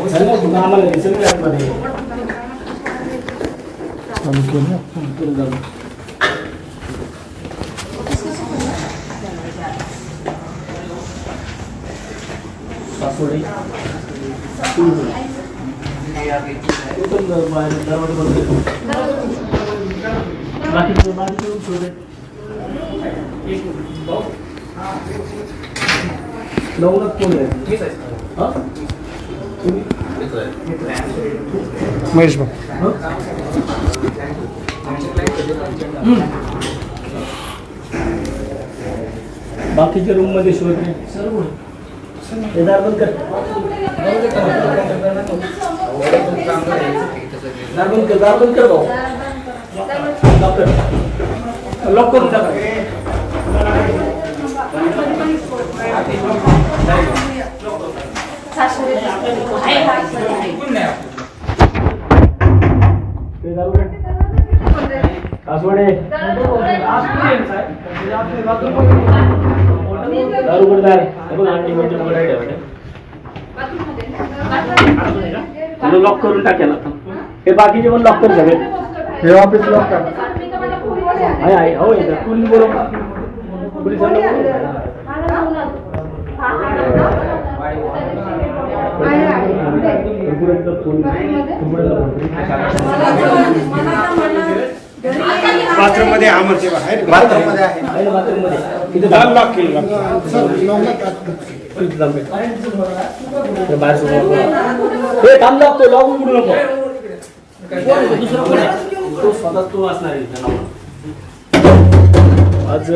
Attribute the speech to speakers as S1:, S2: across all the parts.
S1: आम्हाला दिसेल का आतमध्ये? सासवडे नवनाथ कोण आहे?
S2: महेश भाऊ
S1: बाकीच्या रूम मध्ये शोध सर्व हे दार बंद कर. दार बंद कर भाऊ. लॉक करून टाका. लॉक करून टाकेल आता. हे बाकीचे पण लॉक कर सगळे.
S2: हे ऑफिस लॉक कर.
S1: आहे हो तुम्ही बरोबर
S2: बाथरूम मध्ये बाथरूम मध्ये आहे. लॉक केलं.
S1: काम लागतो लॉक उघडू नको. दुसरा कोण आहे? तो स्वतः तो असणार आहे. आज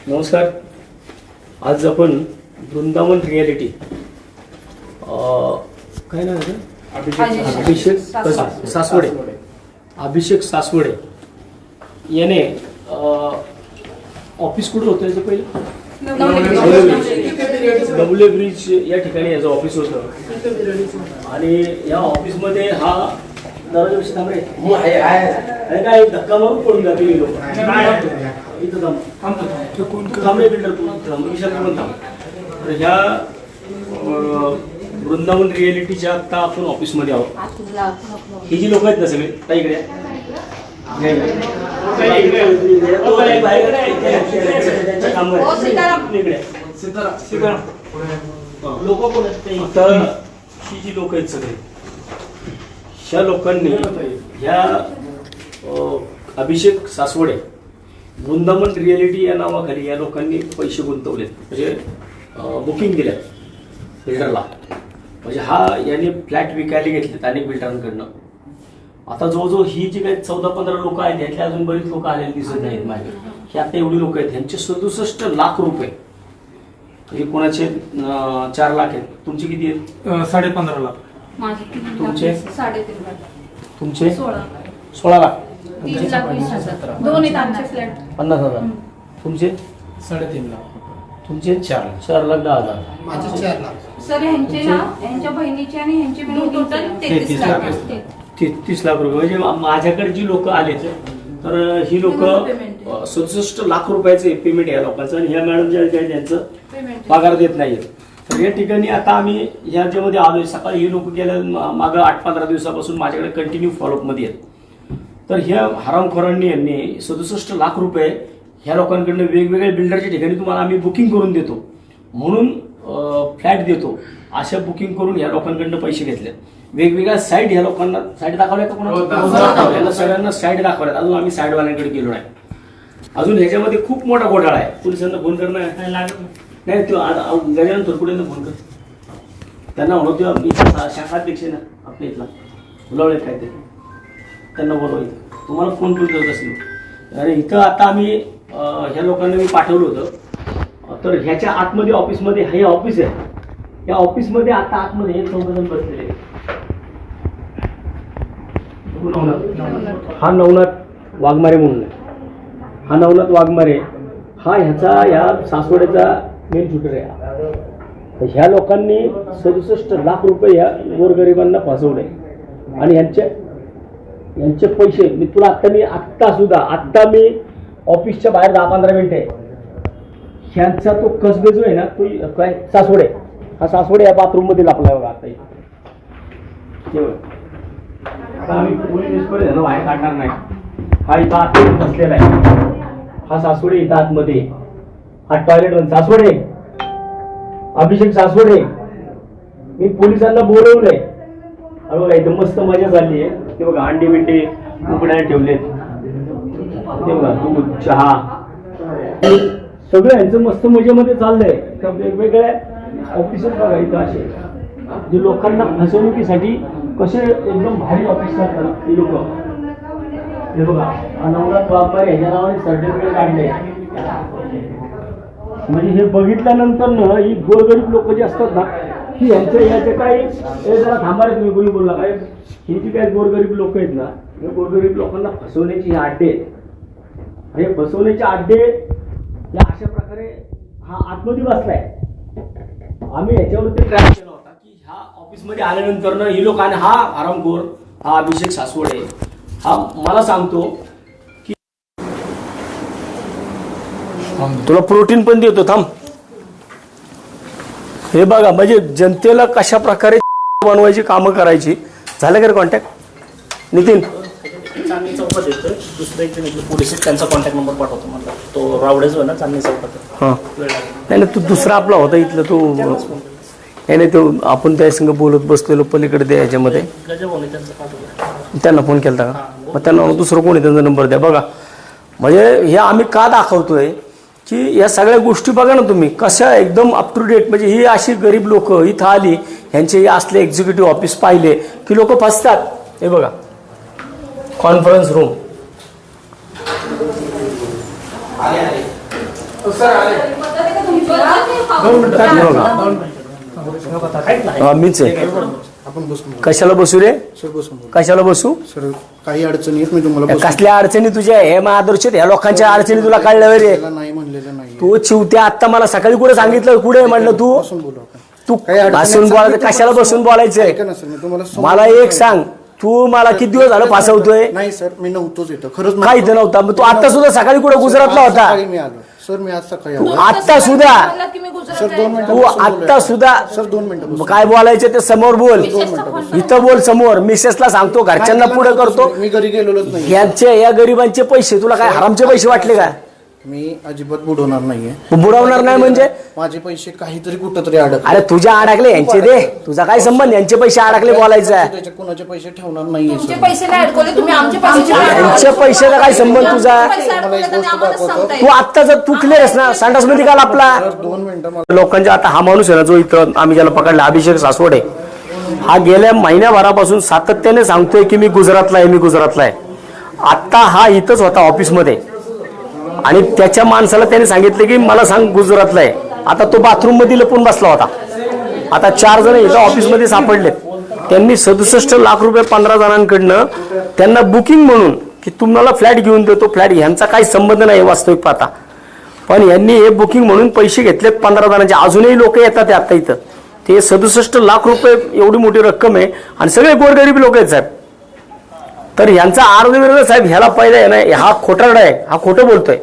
S1: नमस्कार. आज आपण वृंदावन रियालिटी काय नाव आहे? अभिषेक सासवडे. अभिषेक सासवडे याने ऑफिस कुठं होतं याचं पहिलं? डबले ब्रिज या ठिकाणी याचं ऑफिस होतं आणि या ऑफिसमध्ये हा दरवाजा थांबरे काय धक्का मारून पडून जाते लोक. इथं थांबले बिल्डर विशाल पण थांब. तर ह्या वृंदावन रियालिटीच्या आता आपण ऑफिसमध्ये आहोत. ही जी लोक आहेत ना सगळे त्या इकडे लोक कोण आहेत? ही जी लोक आहेत सगळे ह्या लोकांनी ह्या अभिषेक सासवडे वृंदावन रियालिटी या नावाखाली या लोकांनी पैसे गुंतवलेत. म्हणजे बुकिंग दिल्यात बिल्डरला. म्हणजे हा याने फ्लॅट विकायला घेतलेत अनेक बिल्डरांकडनं. आता जवळजवळ ही जी काही 14-15 लोक आहेत यातले अजून बरीच लोक आलेली दिसत नाहीत माझे. ही आता एवढी लोक आहेत. ह्यांचे 67 लाख रुपये. हे कोणाचे 4 लाख आहेत. तुमचे किती आहेत?
S2: 15.5 लाख.
S1: तुमचे
S3: 3.5 लाख.
S1: तुमचे 16 लाख.
S3: 3,20,000. दोन आहेत आमचे फ्लॅट.
S1: 50,000. तुमचे
S2: 3.5 लाख.
S1: तुमचे 4 लाख 10,000.
S2: माझे 4 लाख.
S3: सर ह्यांचे ना ह्यांच्या बहिणीचे आणि ह्यांचे मिळून टोटल 33 लाख.
S1: 30 लाख रुपये. म्हणजे माझ्याकडे जी लोक आलेत तर ही लोक 67 लाख रुपयाचे पेमेंट या लोकांचं आणि ह्या मॅडम ज्या काही त्यांचं पगार देत नाहीये. तर या ठिकाणी आता आम्ही ह्याच्यामध्ये आलोय. सकाळी ही लोक गेल्या मागं 8-15 दिवसापासून माझ्याकडे कंटिन्यू फॉलोअपमध्ये आहेत. तर ह्या हरामखोरांनी यांनी 67 लाख रुपये ह्या लोकांकडनं वेगवेगळ्या बिल्डरच्या ठिकाणी तुम्हाला आम्ही बुकिंग करून देतो म्हणून फ्लॅट देतो अशा बुकिंग करून ह्या लोकांकडनं पैसे घेतले. वेगवेगळ्या साईड ह्या लोकांना साईड दाखवल्या का कोणाला? सगळ्यांना साईड दाखवल्यात. अजून आम्ही साईडवाल्यांकडे गेलो नाही. अजून ह्याच्यामध्ये खूप मोठा घोटाळा आहे. पोलिसांना फोन करणं नाही. तो गजानन थोरपुडेंना फोन कर. त्यांना म्हणतो शाखाध्यक्ष ना आपल्या इथला बुलावले काय ते त्यांना बोलवायचं. तुम्हाला फोन करून करत असेल. आणि इथं आता आम्ही ह्या लोकांना मी पाठवलं होतं. तर ह्याच्या आतमध्ये ऑफिसमध्ये हे ऑफिस आहे. या ऑफिसमध्ये आता आतमध्ये हे संघटन बसलेले. हा नवनाथ वाघमारे म्हणून आहे. हा नवनाथ वाघमारे हा ह्या सासवड्याचा मेन शूटर आहे. तर ह्या लोकांनी 67 लाख रुपये ह्या गोरगरिबांना फसवले. आणि यांचे पैसे मी तुला आत्ता मी ऑफिसच्या बाहेर 10-15 मिनिटे ह्यांचा तो कसबे जो आहे ना तो काय सासवडे हा सासवडे या बाथरूम मध्ये लापलाय बघा आता आम्ही पोलीस बाहेर काढणार नाही. हा इथं आतमध्ये बसलेला आहे. हा सासवडे इथं आतमध्ये. हा टॉयलेट सासवडे अभिषेक सासवडे. मी पोलिसांना बोलवलंय. अरे बघा इथं मस्त मजा झाली आहे. ते बघा अंडी बिंडी उकडायला ठेवलेत. ते बघा दूध चहा सगळं यांचं मस्त मजेमध्ये चाललंय. त्या वेगवेगळ्या ऑफिसर बघा इथं असे जे लोकांना फसवणुकीसाठी कसे एकदम भारी ऑफिस करतात ते लोक. हे बघा नवनाथ व्यापारी ह्याच्या नावाने सर्टिफिकेट काढले. म्हणजे हे बघितल्यानंतर ना ही गोरगरीब लोक जे असतात ना की याचे काही जरा थांबा रे तुम्ही कोणी बोलला काय ही जी काही गोरगरीब लोक आहेत ना हे गोरगरीब लोकांना फसवण्याची हे अड्डे हे फसवण्याचे अड्डे या अशा प्रकारे हा आतमध्ये बसलाय. आम्ही याच्यावरती ट्रॅक केला होता की ह्या ऑफिसमध्ये आल्यानंतर ना ही लोकांनी हा हरामखोर हा अभिषेक सासवडे हा मला सांगतो की तुला प्रोटीन पण देतो थांब. हे बघा म्हणजे जनतेला कशा प्रकारे बनवायची कामं करायची. झालं का रे कॉन्टॅक्ट नितीन?
S4: चांदणी चौकात येतोय दुसरं एक जण पोलीस त्यांचा कॉन्टॅक्ट नंबर पाठवतो मला. तो रावडेज हो ना चांदणी चौकात.
S1: हां नाही तू दुसरा आपला होता इथलं तो नाही तो आपण त्या संग बोलत बसलेलो पलीकडे द्या याच्यामध्ये त्यांना फोन केला का? मग त्यांना दुसरं कोणी त्यांचा नंबर द्या. बघा म्हणजे हे आम्ही का दाखवतोय की या सगळ्या गोष्टी बघा ना तुम्ही कशा एकदम अप टू डेट. म्हणजे ही अशी गरीब लोक इथं आली ह्यांचे असले एक्झिक्युटिव्ह ऑफिस पाहिले की लोक फसतात. हे बघा कॉन्फरन्स रूम मीच आहे. कशाला बसू रे? कशाला बसू?
S2: सर काही अडचणी आहेत मी तुम्हाला
S1: कसल्या अडचणी तुझ्या हे महादर्शित ह्या लोकांच्या अडचणी तुला कळल्या रे?
S2: नाही म्हणलेलं नाही.
S1: तू चिवत्या आता मला सकाळी कुठे सांगितलं कुठे म्हणलं तू बसून बोलायचं कशाला बसून बोलायचंय? मला एक सांग तू मला किती दिवस झालं फासवतोय?
S2: नाही सर मी नव्हतोच इथं खरंच
S1: काय इथं नव्हता. मग तू आता सुद्धा सकाळी कुठे गुजरातला होता?
S2: मी आलो सर मी आज सकाळी
S1: आता सुद्धा
S2: सर 2 मिनिटं
S1: तू आता सुद्धा
S2: सर 2 मिनिटं
S1: काय बोलायचं ते समोर बोल. इथं बोल समोर. मिसेसला सांगतो घरच्यांना पुढे करतो.
S2: मी घरी गेलोच नाही.
S1: या गरिबांचे पैसे तुला काय हरामचे पैसे वाटले का?
S2: मी अजिबात बुडवणार नाहीये.
S1: बुडवणार नाही म्हणजे
S2: माझे पैसे काहीतरी कुठंतरी अडकले.
S1: अरे तुझ्या अडकले यांचे दे. तुझा काय संबंध? यांचे पैसे अडकले बोलायचं आहे.
S2: त्याचे कोणाचे पैसे ठेवणार नाहीये.
S3: तुमचे पैसे नाही अडकवले तुम्ही आमचे पैसे
S1: यांच्या पैशाला काय संबंध तुझा? तू आत्ता जर तू क्लिअर ना संडास मध्ये काल आपला
S2: 2 मिनिटं
S1: लोकांच्या आता हा माणूस आहे ना जो इथं आम्ही ज्याला पकडला अभिषेक सासवडे हा गेल्या महिन्याभरापासून सातत्याने सांगतोय की मी गुजरातला आहे. आता हा इथंच होता ऑफिसमध्ये आणि त्याच्या माणसाला त्याने सांगितलं की मला सांग गुजरातला आहे. आता तो बाथरूम मध्ये लपून बसला होता. आता 4 जण इथं ऑफिसमध्ये सापडलेत. त्यांनी 67 लाख रुपये 15 जणांकडनं त्यांना बुकिंग म्हणून की तुम्हाला फ्लॅट घेऊन देतो. फ्लॅट ह्यांचा काही संबंध नाही वास्तविक पाहता. पण यांनी हे बुकिंग म्हणून पैसे घेतलेत 15 जणांचे. अजूनही लोक येतात आता इथं. ते 67 लाख रुपये एवढी मोठी रक्कम आहे आणि सगळे गोरगरीब लोक आहेत साहेब. तर ह्यांचा अर्धविरोध साहेब ह्याला पहिला आहे ना हा खोटारडा आहे. हा खोटं बोलतोय.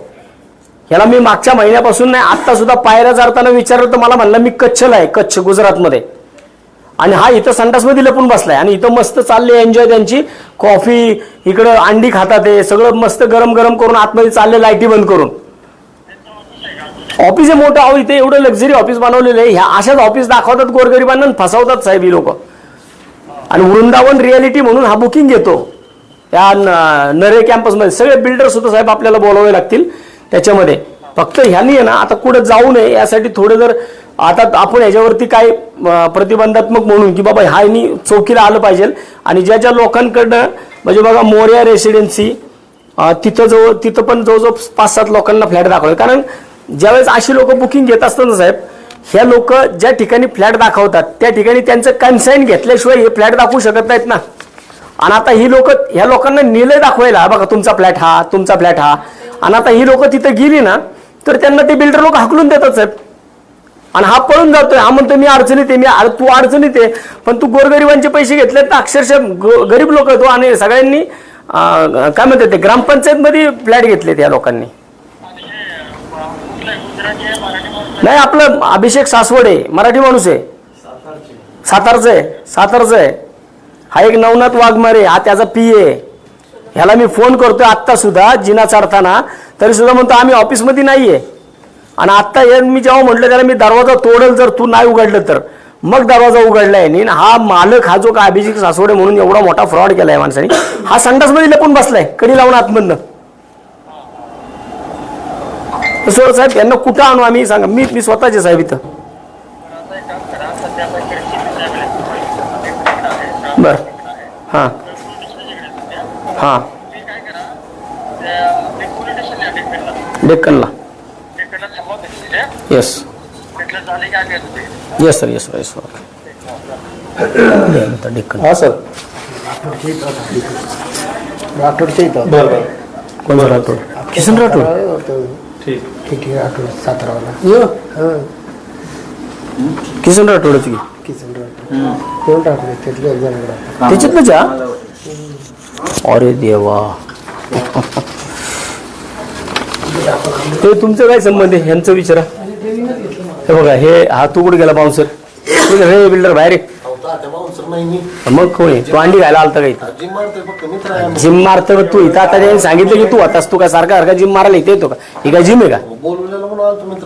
S1: ह्याला मी मागच्या महिन्यापासून नाही आत्ता सुद्धा पायऱ्या चढताना विचारलं तर मला म्हणलं मी कच्छला आहे कच्छ गुजरातमध्ये. आणि हा इथं संडासमध्ये लपून बसलाय आणि इथं मस्त चालले एन्जॉय त्यांची कॉफी इकडं अंडी खातात हे सगळं मस्त गरम गरम करून आतमध्ये चालले लाईटी बंद करून. ऑफिस आहे मोठं. अहो इथे एवढं लक्झरी ऑफिस बनवलेलं आहे. ह्या अशाच ऑफिस दाखवतात गोरगरिबांना फसवतात साहेब ही लोक. आणि वृंदावन रियालिटी म्हणून हा बुकिंग घेतो त्या नरे कॅम्पसमध्ये. सगळे बिल्डर सुद्धा साहेब आपल्याला बोलावे लागतील त्याच्यामध्ये. फक्त ह्यांनी आहे ना आता कुठं जाऊ नये यासाठी थोडं जर आता आपण ह्याच्यावरती काय प्रतिबंधात्मक म्हणून की बाबा ह्यांनी चौकीला आलं पाहिजे. आणि ज्या ज्या लोकांकडनं म्हणजे बघा मोर्या रेसिडेन्सी तिथं पण जवळजवळ 5-7 लोकांना फ्लॅट दाखवले. कारण ज्यावेळेस अशी लोक बुकिंग घेत असतात ना साहेब ह्या लोक ज्या ठिकाणी फ्लॅट दाखवतात त्या ठिकाणी त्यांचं कन्साईन घेतल्याशिवाय हे फ्लॅट दाखवू शकत नाहीत ना. आणि आता ही लोक ह्या लोकांना निलय दाखवायला बघा तुमचा फ्लॅट हा तुमचा फ्लॅट हा. आणि आता ही लोक तिथं गेली ना तर त्यांना ते बिल्डर लोक हाकलून देतात साहेब. आणि हा पळून जातोय, हा म्हणतो मी अडचणीत आहे, अरे तू अडचणीत आहे, पण तू गोरगरिबांचे पैसे घेतले तर अक्षरशः गरीब लोक तो, आणि सगळ्यांनी काय म्हणतात ते ग्रामपंचायत मध्ये फ्लॅट घेतले त्या लोकांनी. नाही, आपलं अभिषेक सासवडे मराठी माणूस आहे, सातारचं आहे. हा एक नवनाथ वाघमारे, हा त्याचा PA. ह्याला मी फोन करतोय आत्ता सुद्धा जिना चढताना, तरी सुद्धा म्हणतो आम्ही ऑफिसमध्ये नाहीये. आणि आत्ता मी जेव्हा म्हटलं त्याला मी दरवाजा तोडल जर तू नाही उघडलं तर, मग दरवाजा उघडलाय. आणि हा मालक हा जो का अभिषेक सासवडे म्हणून एवढा मोठा फ्रॉड केलाय माणसाने, हा संडासमध्ये लपून बसलाय कडी लावून आतमधनं. सोड साहेब, यांना कुठं आणू आम्ही सांगा, मी स्वतःचे साहेब इथं. बर, हां हां, डेक्कनला. Yes yes sir, yes yes Deccan.
S2: हा सर, राठोडच्या इथं.
S4: बरं
S1: कोण सर राठोड? किसन राठोड.
S4: ठीक.
S2: ठीक आहे, राठोड सातारावाला.
S1: किसन राठोडच की
S2: किसन राठोड कोण राठोड त्यातले एक जण राठोड.
S1: त्याच्यातलं जा. अरे देवा, ते तुमचं काय संबंध आहे ह्यांचं विचारा. हे बघा, हा तू कुठे गेला बाउन्सर? हे बिल्डर बाहेर आहे. मग कोण आहे? तू अंडी घायला आलता का इथं? जिम मारतो तू इथं? आता त्यांनी सांगितलं की तू होतास, तू काय सारखा जिम मारायला इथे येतो का? ही काय जिम आहे का?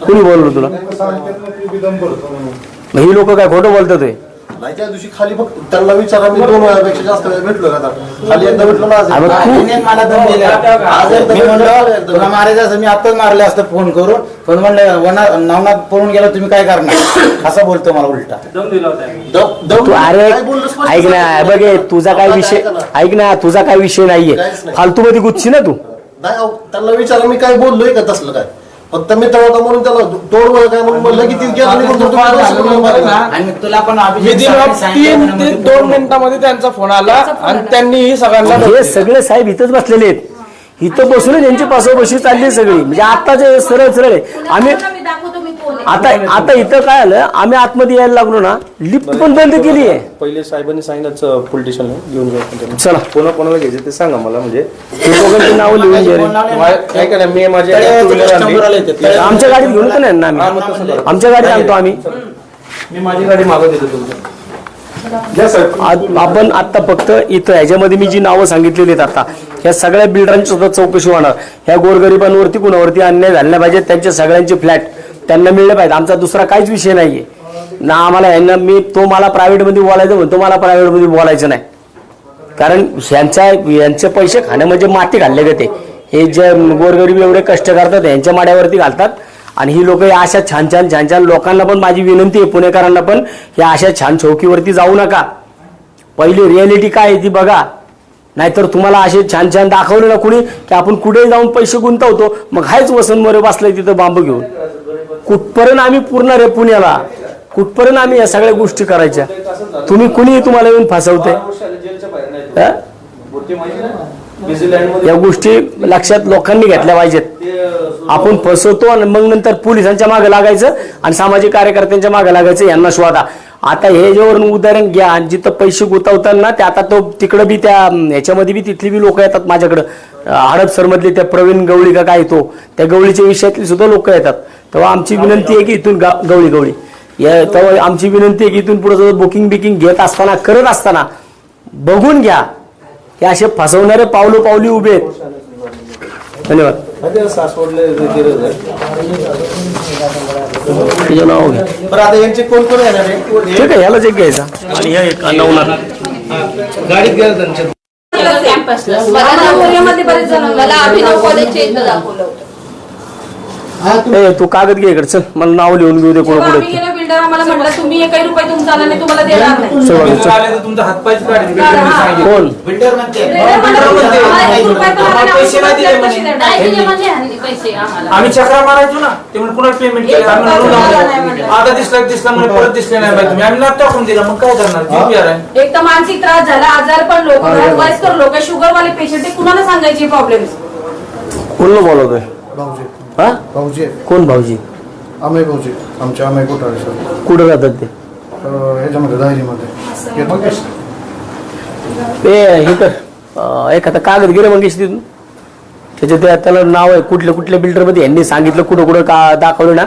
S1: कोणी बोललो तुला? मग ही लोक काय खोटं बोलतात?
S5: नाही, त्या दिवशी खाली फक्त त्यांना विचारा, मी 2 वेळापेक्षा जास्त वेळ भेटलो का? खाली एकदा भेटलो ना.
S2: तुला मारायचं असं मी आताच मारले असतं फोन करून, पण म्हणलं नवनाथ पळून गेला, तुम्ही काय करणार असं बोलतो मला उलटा.
S1: तू अरे ऐक ना, बघ तुझा काय विषय, ऐक ना, तुझा काय विषय नाहीये, फालतू मध्ये गुच्छी ना तू.
S5: नाही, त्यांना विचारा मी काय बोललोय का तसलं काय? फक्त मी तेव्हा होता म्हणून त्याला तोड काय म्हणून म्हणलं की ती गेला आणि
S2: तुला पण
S6: 3 ते 2 मिनिटांमध्ये त्यांचा फोन आला आणि त्यांनी ही सगळ्यांना
S1: हे सगळे साहेब इथंच बसलेले आहेत, इथं बसून त्यांची पासोबशी चालली सगळी. म्हणजे आता जे सरळ सरळ आहे. आम्ही
S3: मी दाखवतो मी कोण आहे.
S1: आता इथं काय आलं, आम्ही आतमध्ये यायला लागलो ना, लिफ्ट पण बंद केली आहे.
S4: पहिले साहेबांनी सांगितलं पोलीस स्टेशनला घेऊन जायचं.
S1: चला,
S4: कोणाला घ्यायचं ते सांगा मला. म्हणजे
S1: ते दोघांची नावं लिहून घे रे.
S4: काय करा, मी माझ्या
S1: आमच्या गाडीत घेऊन का नाही ना आम्ही, आमच्या गाडीत आणतो आम्ही.
S4: मी माझी गाडी मागवत येतो तुमच्या.
S1: आपण आता फक्त इथं ह्याच्यामध्ये मी जी नावं सांगितलेली आहेत आता, ह्या सगळ्या बिल्डरांची सुद्धा चौकशी होणार. ह्या गोरगरिबांवरती कुणावरती अन्याय झाला नाही पाहिजे, त्यांचे सगळ्यांचे फ्लॅट त्यांना मिळले पाहिजे. आमचा दुसरा काहीच विषय नाहीये ना. आम्हाला ह्यांना तो मला प्रायव्हेटमध्ये बोलायचं म्हणतो, मला प्रायव्हेटमध्ये बोलायचं नाही. कारण यांचे पैसे खाणं म्हणजे माती घालले जाते. हे जे गोरगरीब एवढे कष्ट करतात यांच्या माड्यावरती घालतात. आणि ही लोक अशा छान छान लोकांना पण माझी विनंती आहे, पुणेकरांना पण, या अशा छान चौकीवरती जाऊ नका. पहिली रियालिटी काय आहे ती बघा, नाहीतर तुम्हाला असे छान दाखवलं ना कुणी की आपण कुठेही जाऊन पैसे गुंतवतो, मग हायच वसंत मोरे बसलाय तिथं बांबू घेऊन. कुठपर्यंत आम्ही पूर्ण रे पुण्याला, कुठपर्यंत आम्ही या सगळ्या गोष्टी करायच्या? तुम्ही कुणी तुम्हाला येऊन फसवते? या गोष्टी लक्षात लोकांनी घेतल्या पाहिजेत. आपण फसवतो आणि मग नंतर पोलिसांच्या मागे लागायचं आणि सामाजिक कार्यकर्त्यांच्या मागे लागायचं, यांना शोधा. आता हे जेवढं उदाहरण घ्या, जिथं पैसे गुंतवताना ते आता तो तिकडं बी त्या ह्याच्यामध्ये बी तिथली बी लोक येतात माझ्याकडं. हडपसरमधले त्या प्रवीण गवळी का काय, तो त्या गवळीच्या विषयातली सुद्धा लोक येतात. तेव्हा आमची विनंती आहे की इथून गवळी तेव्हा आमची विनंती आहे की इथून पुढे बुकिंग घेत असताना, करत असताना बघून घ्या. हे असे फसवणारे पावली उभे आहेत. धन्यवाद. तुझं नाव घ्या.
S5: बरं, आता यांचे कोण कोण येणार आहे?
S1: ठीक आहे, ह्यालाच एक घ्यायचा आणि हे एक नवनाथ.
S6: गाडीत गेलं त्यांच्या.
S3: कॅम्पसला बऱ्याच बरेच जण मला अभिनव कॉलेजचे इथं दाखवलं होतं.
S1: तू कागद घे इकडे, चल मला नाव लिहून घेऊ दे. कोण
S3: आम्ही
S1: पुढे
S3: गेलो बिल्डर आम्हाला म्हटलं तुम्ही 1 रुपये तुमचा आला नाही, तुम्हाला देणार नाही.
S6: तुमचा हातपायच काढून
S1: कोण
S2: बिल्डर म्हणते
S6: आम्ही चक्रा मारायचो ना, ते म्हणून कुणाला पेमेंट केलं, आता दिसला म्हणून परत दिसले नाही पाहिजे. आम्ही लॅपटॉप टाकून दिला, मग काय करणार?
S3: एक तर मानसिक त्रास झाला, आजार पण लोक, वयस्कर लोक, शुगर वाले पेशंट, ते कुणाला सांगायचे प्रॉब्लेम?
S1: कोण बोलवतोय?
S2: भाऊजी.
S1: हा,
S2: भाऊजी
S1: कोण भाऊजी?
S5: अमय भाऊजी आमचे अमय कोठारे सर
S1: कुठं राहतात ते?
S5: ह्याच्यामध्ये धायरीमध्ये
S1: ते हे कर एखादा कागद गेलं मंगेश तिथून त्याच्या त्याला नाव आहे कुठल्या बिल्डरमध्ये यांनी सांगितलं कुठं का दाखवलं ना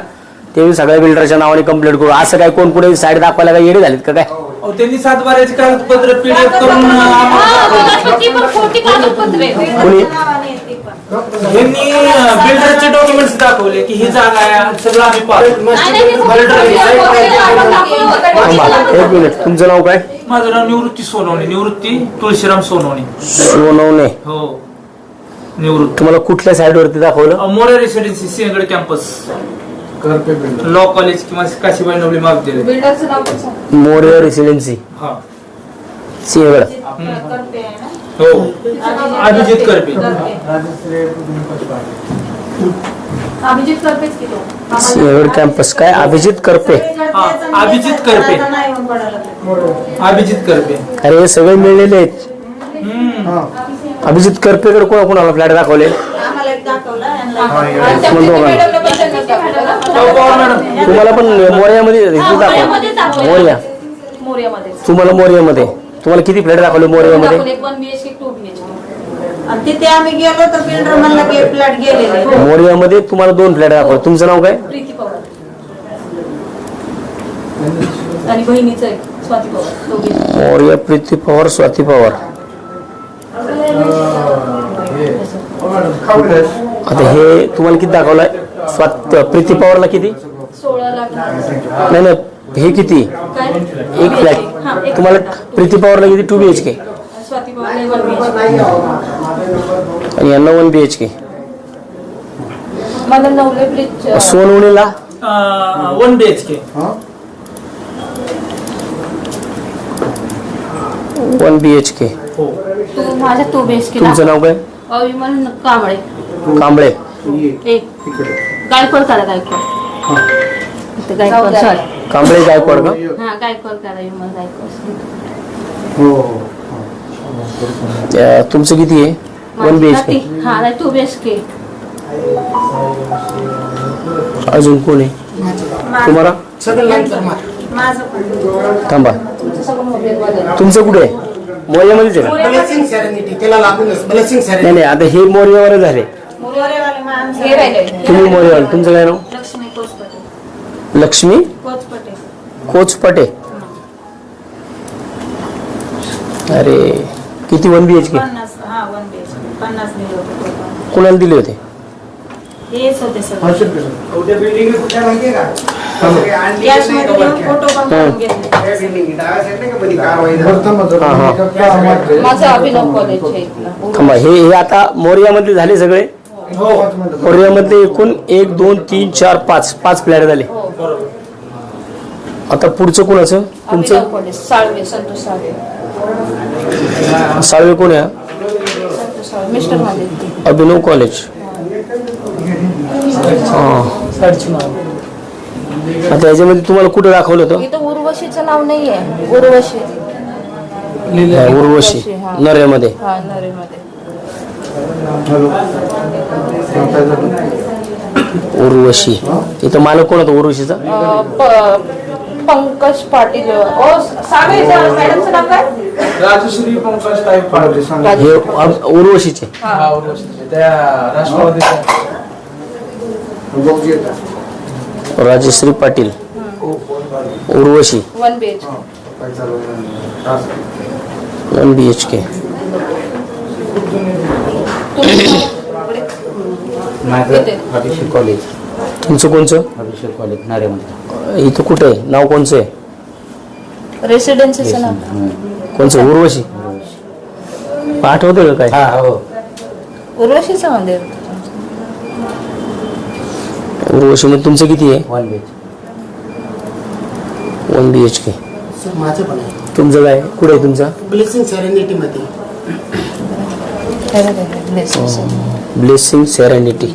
S1: ते सगळ्या बिल्डरच्या नावाने कंप्लेंट करू. असं काय कोण कुठे साईड दाखवायला काय येडे झालेत का काय?
S6: त्यांनी 7 बाराची कागदपत्र PDF करून
S1: कोणी
S6: यांनी बिल्डरचे डॉक्युमेंट्स दाखवले की ही जागा आहे सगळं आम्ही पाहतो.
S1: एक मिनिट, तुमचं नाव काय?
S6: माझं नाव निवृत्ती सोनवणे, निवृत्ती तुळशीराम सोनवणे.
S1: सोनवणे.
S6: हो निवृत्ती.
S1: तुम्हाला कुठल्या साईड वरती दाखवलं?
S6: More residency Sinhagad campus law college किंवा काशीबाई नवली महाविद्यालय.
S3: बिल्डरचं नाव पण सांग.
S1: मोरे रेसिडेन्सी
S6: हा
S1: सिंहगड.
S6: हो अभिजित करपे.
S3: अभिजित करपेच की तो.
S1: सिंहगड कॅम्पस. काय अभिजित करपे?
S6: हा अभिजित करपे. अभिजित करपे.
S1: अरे हे सगळे मिळलेले आहेत. अभिजित करपेकडे कोणाला फ्लॅट दाखवले? तुम्हाला पण मोर्यामध्ये दाखव. मोर्या तुम्हाला मोर्यामध्ये तुम्हाला किती फ्लॅट दाखवले मोर्यामध्ये?
S7: तिथे आम्ही गेलो तर बिल्डर म्हणला की फ्लॅट गेलेले.
S1: मोर्यामध्ये तुम्हाला 2 फ्लॅट दाखवले. तुमचं नाव काय?
S3: प्रीती पवार आणि बहिणीचं आहे स्वाती पवार. दोघी.
S1: मोर्या प्रीती पवार स्वाती पवार. आता हे तुम्हाला किती दाखवलंय? प्रीती पवारला किती?
S3: 16 लाख.
S1: नाही हे किती?
S3: काय?
S1: एक फ्लॅट. तुम्हाला प्रीती पवारला किती? 2 BHK.
S3: स्वाती पवार 1 BHK.
S1: आणि यांना 1 BHK.
S3: मला नवले ब्रिज.
S1: सोनवणीला
S6: 1 BHK.
S1: 1 BHK.
S6: हो
S3: तू माझ्या 2 BHK.
S1: तुमचं नाव काय?
S3: अभिमान कांबळे.
S1: कांबळे.
S3: एक गायकवाड काढा. गायकवाड. इथे गायकवाड. सॉरी
S1: कांबळे गायकवाड का?
S3: हा गायकवाड काढा. विमान गायकवाड.
S1: तुमचं किती आहे? 1 BHK.
S3: हा नाही 2 BHK.
S1: अजून कोण आहे तुम्हाला?
S7: माझं पण
S1: थांबा.
S3: तुमचं सगळं मोबाईलमध्ये.
S1: तुमचं कुठे आहे? मोर्यामध्येच आहे का?
S2: ब्लेसिंग सेरेनिटी त्याला लागूनच ब्लेसिंग
S1: नाही नाही आता हे मोर्यावर झाले.
S7: मोरेवाले माणसं.
S3: हे राहिले.
S1: तुम्ही मोर्यावर. तुमचं काय नाव?
S7: लक्ष्मी कोचपटे.
S1: लक्ष्मी
S7: कोचपटे.
S1: कोचपटे. अरे किती? 1 BHK.
S7: 50. हा 1 BHK. 50 दिले होते.
S1: कोणाला दिले होते?
S7: हेच होते सर.
S2: उद्या बिल्डिंग कुठल्या माहितीये का?
S7: कॅशमध्ये येऊन फोटो पण करून घेतले.
S3: माझं अभिनव कॉलेज आहे इथलं.
S1: थांबा हे आता मोर्यामध्ये झाले सगळे. मोर्यामध्ये एकूण 1 2 3 4 5 फ्लॅट झाले. आता पुढचं कोणाचं?
S3: अभिनव
S1: तुमचं
S3: कॉलेज. साळवे. संतोष साळवे.
S1: साळवे कोण आहे?
S3: संतोष साळवे मिस्टर माझे.
S1: अभिनव कॉलेज. आता याच्यामध्ये तुम्हाला कुठं दाखवलं होतं?
S3: इथं उर्वशीचं नाव नाहीये. उर्वशी.
S1: उर्वशी
S3: हा.
S1: नऱ्यामध्ये.
S3: हा नरेमध्ये.
S1: उर्वशी. इथं मालक कोण होता उर्वशीचा?
S3: पंकज पाटील. साळवे मॅडमचं नाव काय?
S6: राजश्री पंकज टाईप.
S1: हे उर्वशीचे.
S6: हा उर्वशीचे. त्या राष्ट्रवादीच्या
S1: राजश्री पाटील. उर्वशी
S3: 1 BHK.
S1: 1 BHK.
S2: माझं
S3: इथे.
S2: अभिषेक कॉलेज.
S1: तुमचं कोणचं?
S2: अभिषेक कॉलेज नारेमध्ये.
S1: इथं कुठे आहे? नाव कोणचं आहे?
S3: रेसिडेन्सीचं नाव.
S1: कोणचं? उर्वशी. आठवतं का काय?
S2: हा हो.
S3: उर्वशीचं मंदिर.
S1: उर्वशी मध्ये तुमचं किती आहे?
S2: 1 BHK.
S1: 1 BHK.
S8: माझं पण आहे
S1: तुमचं काय? कुठे आहे तुमचं?
S8: ब्लेसिंग सेरेनिटी मध्ये.
S1: Blessing serenity.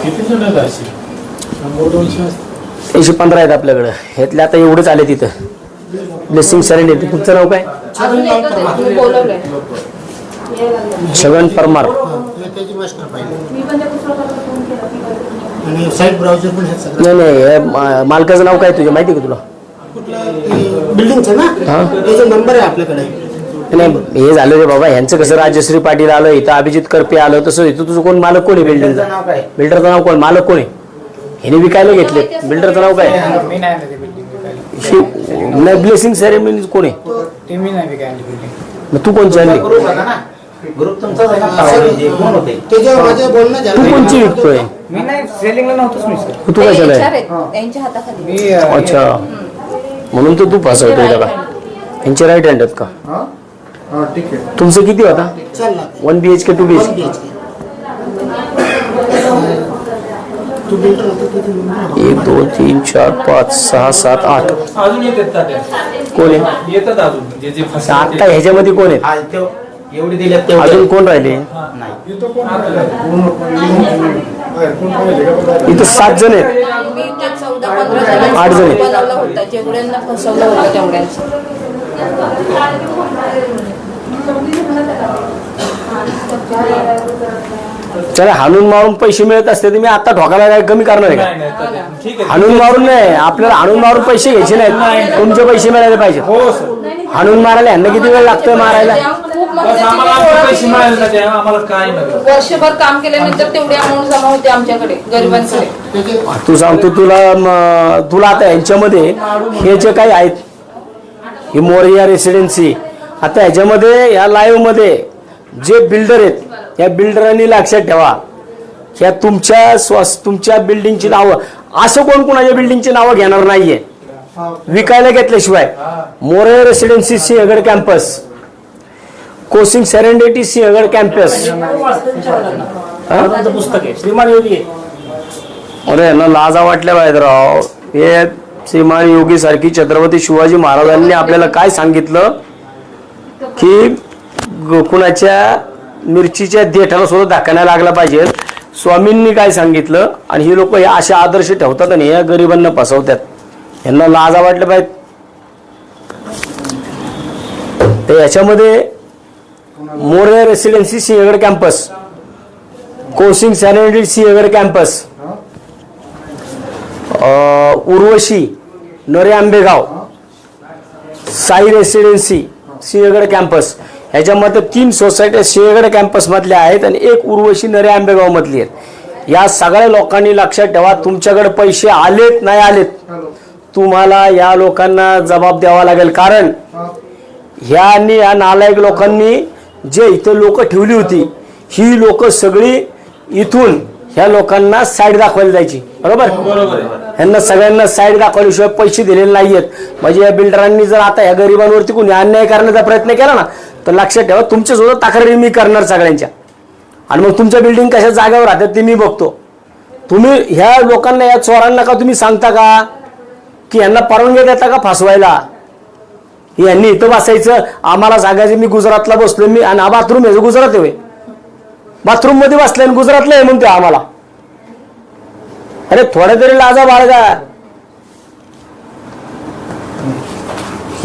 S6: किती जण आहेत अशी? 100-200
S1: 115 आहेत आपल्याकडं. ह्यातले आता एवढंच आले तिथं. Blessing serenity. तुमचं नाव काय?
S3: अजून येतो ते, तुम्ही बोलवलंय.
S1: छगन परमार.
S8: त्याची मास्टर पाहिजे आणि साईट ब्राउझर पण आहे सगळं.
S1: नाही नाही, हे मालकाचं नाव काय तुझं माहिती आहे का तुला?
S8: बिल्डिंगचं ना त्याचा नंबर आहे आपल्याकडे.
S1: नाही हे झालं रे बाबा, ह्यांचं कसं राजश्री पाटील आलं, इथं अभिजित करपे आलं, तसं इथं तुझं कोण मालक कोण आहे बिल्डरचं?
S2: नाव काय?
S1: बिल्डरचं नाव कोण, मालक कोण आहे? ह्याने विकायला घेतले, बिल्डरचं नाव काय?
S6: मी नाही ना ते बिल्डिंग
S1: नाही, ब्लेसिंग सेरेमनी कोण आहे?
S6: ते मी नाही विकायला बिल्डिंग.
S1: मग तू कोणची आणली?
S2: ग्रुप होता ना, ग्रुप तुमचाच आहे ना, जे कोण होते
S8: त्याच्यावर माझं बोलणं
S1: तू
S8: झालं.
S1: कोणची विकतोय?
S6: मी नाही सेलिंगला नव्हतोच मी सर.
S1: तू कशाला
S3: HR
S1: आहे?
S3: आहेत, त्यांच्या हाताखाली.
S6: मी
S1: अच्छा, म्हणून तर तू फसवतोय का? यांचे राईट हँड आहेत का?
S5: ठीक आहे.
S1: तुमचं किती होता?
S8: चल ना
S1: 1 BHK 2 BHK?
S8: तू बिल्डर होता त्याचा नंबर
S1: 1 2 3 4 5 6 7 8.
S6: अजून येतात तात्या.
S1: कोण आहे
S6: येतात अजून जे जे
S1: आता ह्याच्यामध्ये कोण आहेत?
S2: हा, एवढी दिल्यात तेवढे
S1: अजून कोण राहिले? इथं 7 जण आहेत.
S3: मी ते 14-15
S1: 8 जण.
S3: बनवलं होतं, जेवढ्यांना फसवलं होतं तेवढ्यांचं.
S1: चला, हाणून मारून पैसे मिळत असते तर मी आता ठोकायला काय कमी करणार आहे
S6: नाही
S1: का?
S6: नाही तात्या. ठीक आहे.
S1: हाणून मारून नाही, आपल्याला हाणून मारून पैसे घ्यायचे नाहीत, तुमचे पैसे मिळाले पाहिजे.
S6: हो सर.
S1: हाणून मारायला यांना किती वेळ लागतोय मारायला?
S3: खूप
S6: बस
S3: म्हणजे
S6: आम्हाला आमचे पैसे मिळाले ना त्या आम्हाला काय नाही.
S3: वर्षभर काम केल्यानंतर तेवढी अमाऊंट जमा होते आमच्याकडे, गरिबांकडे.
S1: तू सांगतो तुला आता यांच्यामध्ये हे जे काही आहेत, ही मोरिया रेसिडेन्सी, आता ह्याच्यामध्ये या लाईव्ह मध्ये जे बिल्डर आहेत, या बिल्डरांनी लक्षात ठेवा, ह्या तुमच्या बिल्डिंगची नावं, असं कोण कोणाच्या बिल्डिंगची नावं घेणार नाहीये विकायला घेतल्याशिवाय. मोरिया रेसिडेन्सी सिंहगड कॅम्पस, कोसिंग सेरेंडिटी सिंहगड कॅम्पस.
S4: पुस्तक आहे श्रीमान योगी आहे.
S1: अरे यांना लाजा वाटल्या पाहिजे राव. हे श्रीमान योगी सारखी छत्रपती शिवाजी महाराजांनी आपल्याला काय सांगितलं की कुणाच्या मिरचीच्या देठाला सुद्धा धक्का नाही लागला पाहिजे. स्वामींनी काय सांगितलं, आणि हे लोक हे असे आदर्श ठेवतात आणि या गरिबांना फसवतात. यांना लाजा वाटल्या पाहिजे. तर याच्यामध्ये मोरिया रेसिडेन्सी सिंहगड कॅम्पस, कोसिंग सॅनिटरी Sinhagad campus, Urvashi Narhe Ambegaon, Sai residency Sinhagad campus, ह्याच्यामध्ये 3 सोसायट्या सिंहगड कॅम्पस मधल्या आहेत आणि 1 उर्वशी नरे आंबेगाव मधली आहेत. या सगळ्या लोकांनी लक्षात ठेवा, तुमच्याकडे पैसे आलेत नाही आलेत, तुम्हाला या लोकांना जबाब द्यावा लागेल. कारण या नालायक लोकांनी जे इथं लोक ठेवली होती, ही लोक सगळी इथून ह्या लोकांना साईड दाखवायला जायची. बरोबर, ह्यांना सगळ्यांना साईड दाखवल्याशिवाय पैसे दिलेले नाहीयेत. म्हणजे या बिल्डरांनी जर आता ह्या गरिबांवरती कोणी अन्याय करण्याचा प्रयत्न केला ना, तर लक्षात ठेवा, तुमच्या सुद्धा तक्रारी मी करणार सगळ्यांच्या. आणि मग तुमच्या बिल्डिंग कशा जागेवर राहतात ते मी बघतो. तुम्ही ह्या लोकांना, या चोरांना का तुम्ही सांगता का की यांना परवानगी देता का फसवायला? यांनी इथं बसायचं, आम्हाला सांगायचं मी गुजरातला बसलो, मी आणि बाथरूम याचं गुजरात आहे, बाथरूम मध्ये बसले आणि गुजरातला आहे म्हणते आम्हाला. अरे थोड्या तरी लाजा बाळगा.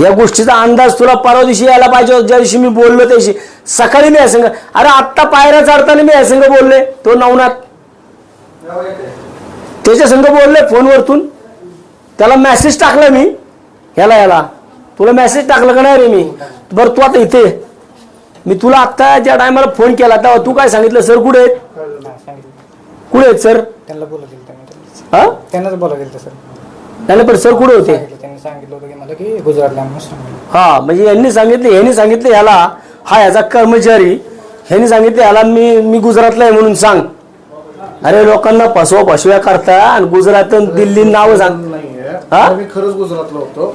S1: या गोष्टीचा अंदाज तुला परवा दिवशी यायला पाहिजे. ज्या दिवशी मी बोललो त्या दिवशी सकाळी मी संग, अरे आत्ता पायऱ्या चढताना मी संग बोलले, तो नवनाथ त्याच्या संग बोलले फोनवरतून. त्याला मेसेज टाकला मी, याला तुला मेसेज टाकलं का नाही रे मी? बरं तू आता इथे, मी तुला आत्ता ज्या टायमाला फोन केला तेव्हा तू काय सांगितलं, सर कुठे आहेत, कुठे आहेत सर?
S6: त्यांना बोला गेलं
S1: हा,
S6: त्यांनाच बोला गेलं सर.
S1: त्याला पण सर कुठे होते?
S6: त्यांनी सांगितलं होतं की मला की गुजरातला म्हणून सांगितलं.
S1: हा, म्हणजे यांनी सांगितलं याला, हा याचा कर्मचारी, ह्यांनी सांगितलं याला मी गुजरातला आहे म्हणून सांग. अरे लोकांना फसव्या करता आणि गुजरात दिल्ली नाव सांग.
S5: मी खरंच गुजरातला होतो.